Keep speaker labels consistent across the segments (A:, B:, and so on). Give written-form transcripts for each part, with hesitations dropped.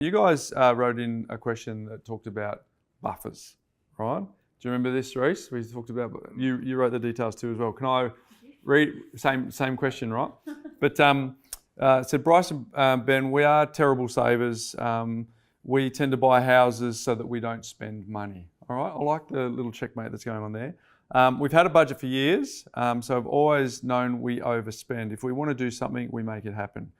A: You guys wrote in a question that talked about buffers, right? Do you remember this, Reese? We talked about, you wrote the details too as well. Can I read, same question, right? But it said, Bryce and Ben, we are terrible savers. We tend to buy houses so that we don't spend money. All right, I like the little checkmate that's going on there. We've had a budget for years, so I've always known we overspend. If we want to do something, we make it happen.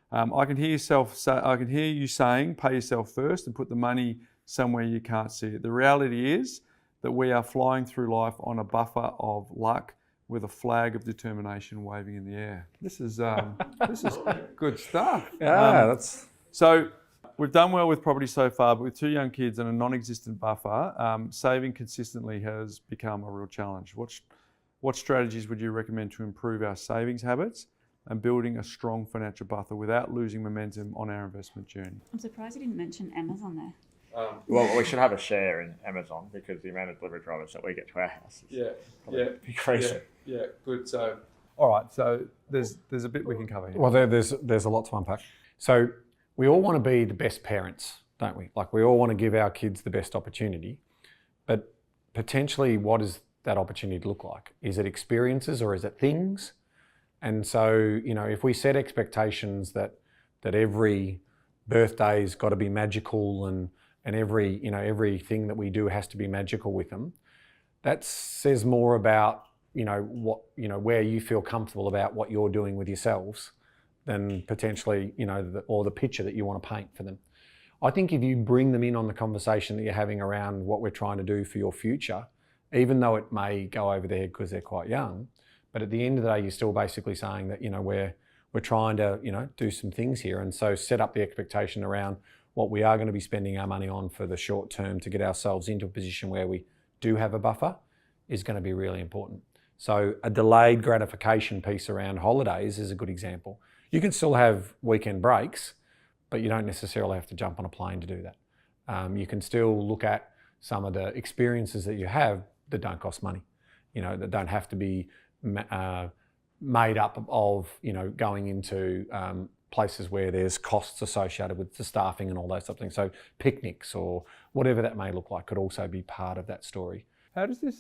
A: I can hear you saying, pay yourself first and put the money somewhere you can't see it. The reality is that we are flying through life on a buffer of luck with a flag of determination waving in the air. This is good stuff.
B: Yeah,
A: So we've done well with property so far, but with 2 young kids and a non-existent buffer, saving consistently has become a real challenge. What strategies would you recommend to improve our savings habits and building a strong financial buffer without losing momentum on our investment journey?
C: I'm surprised you didn't mention Amazon there.
B: Well, we should have a share in Amazon because the amount of delivery drivers that we get to our house is be crazy.
A: Yeah, good. So, all right. So there's a bit we can cover here.
D: Well, there's a lot to unpack. So we all want to be the best parents, don't we? Like we all want to give our kids the best opportunity, but potentially what does that opportunity look like? Is it experiences or is it things? And so, if we set expectations that every birthday's got to be magical and everything that we do has to be magical with them, that says more about, where you feel comfortable about what you're doing with yourselves than potentially, or the picture that you want to paint for them. I think if you bring them in on the conversation that you're having around what we're trying to do for your future, even though it may go over their head because they're quite young, but at the end of the day, you're still basically saying that, we're trying to, do some things here. And so set up the expectation around what we are going to be spending our money on for the short term to get ourselves into a position where we do have a buffer is going to be really important. So a delayed gratification piece around holidays is a good example. You can still have weekend breaks, but you don't necessarily have to jump on a plane to do that. You can still look at some of the experiences that you have that don't cost money, that don't have to be made up of, going into places where there's costs associated with the staffing and all those type of things. So picnics or whatever that may look like could also be part of that story.
A: How does this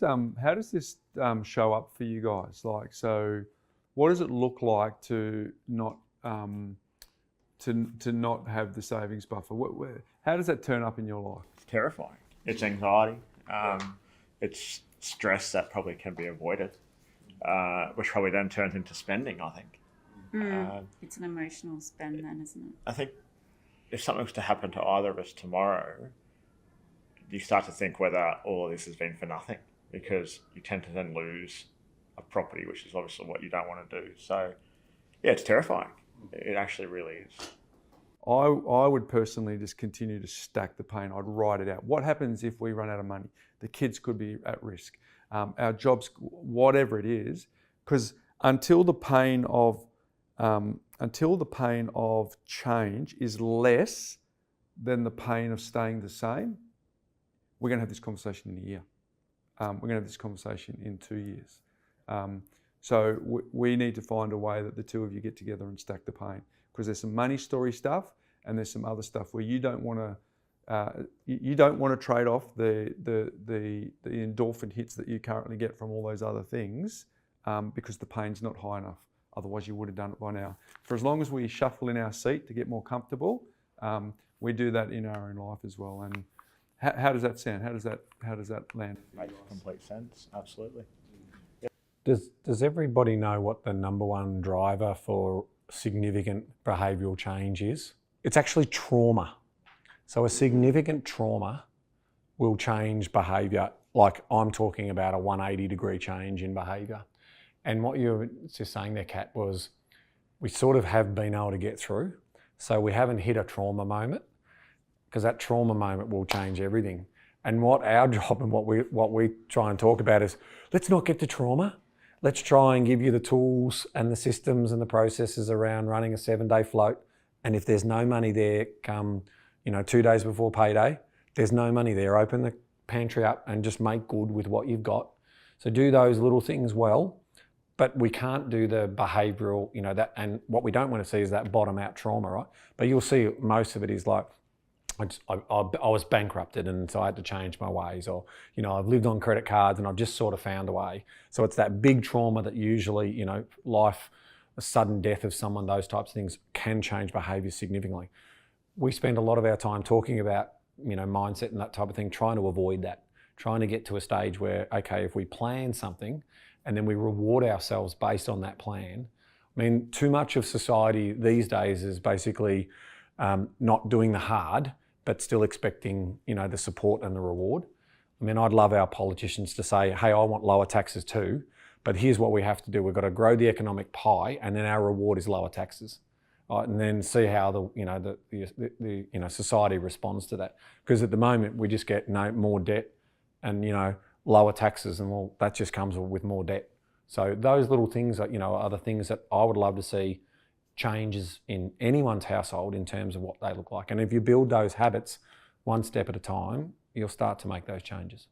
A: show up for you guys? Like, so what does it look like to not not have the savings buffer? How does that turn up in your life?
B: It's terrifying. It's anxiety. It's stress that probably can be avoided, which probably then turns into spending, I think.
C: It's an emotional spend then, isn't it?
B: I think if something was to happen to either of us tomorrow, you start to think whether all of this has been for nothing, because you tend to then lose a property, which is obviously what you don't want to do. So, yeah, it's terrifying. It actually really is.
A: I would personally just continue to stack the pain. I'd write it out. What happens if we run out of money? The kids could be at risk. Our jobs, whatever it is, because until the pain of change is less than the pain of staying the same, we're going to have this conversation in a year. We're going to have this conversation in 2 years. So we need to find a way that the two of you get together and stack the pain, because there's some money story stuff and there's some other stuff where you don't want to trade off the endorphin hits that you currently get from all those other things because the pain's not high enough. Otherwise, you would have done it by now. For as long as we shuffle in our seat to get more comfortable, we do that in our own life as well. And how does that sound? How does that land?
B: Makes complete sense. Absolutely.
D: Does everybody know what the number one driver for significant behavioural change is? It's actually trauma. So a significant trauma will change behaviour. Like I'm talking about a 180-degree change in behaviour. And what you were just saying there, Kat, was we sort of have been able to get through. So we haven't hit a trauma moment, because that trauma moment will change everything. And what our job and what we try and talk about is, let's not get to trauma. Let's try and give you the tools and the systems and the processes around running a 7-day float. And if there's no money there come, 2 days before payday, there's no money there. Open the pantry up and just make good with what you've got. So do those little things well, but we can't do the behavioural, that, and what we don't want to see is that bottom out trauma, right? But you'll see most of it is like, I was bankrupted and so I had to change my ways, or, you know, I've lived on credit cards and I've just sort of found a way. So it's that big trauma that usually, you know, life, a sudden death of someone, those types of things can change behaviour significantly. We spend a lot of our time talking about, you know, mindset and that type of thing, trying to avoid that, trying to get to a stage where, okay, if we plan something and then we reward ourselves based on that plan. I mean, too much of society these days is basically not doing the hard, but still expecting, you know, the support and the reward. I mean, I'd love our politicians to say, hey, I want lower taxes too, but here's what we have to do. We've got to grow the economic pie, and then our reward is lower taxes. And then see how the society responds to that. Because at the moment we just get more debt and, you know, lower taxes, and well, that just comes with more debt. So those little things are, you know, are the things that I would love to see changes in anyone's household in terms of what they look like. And if you build those habits one step at a time, you'll start to make those changes.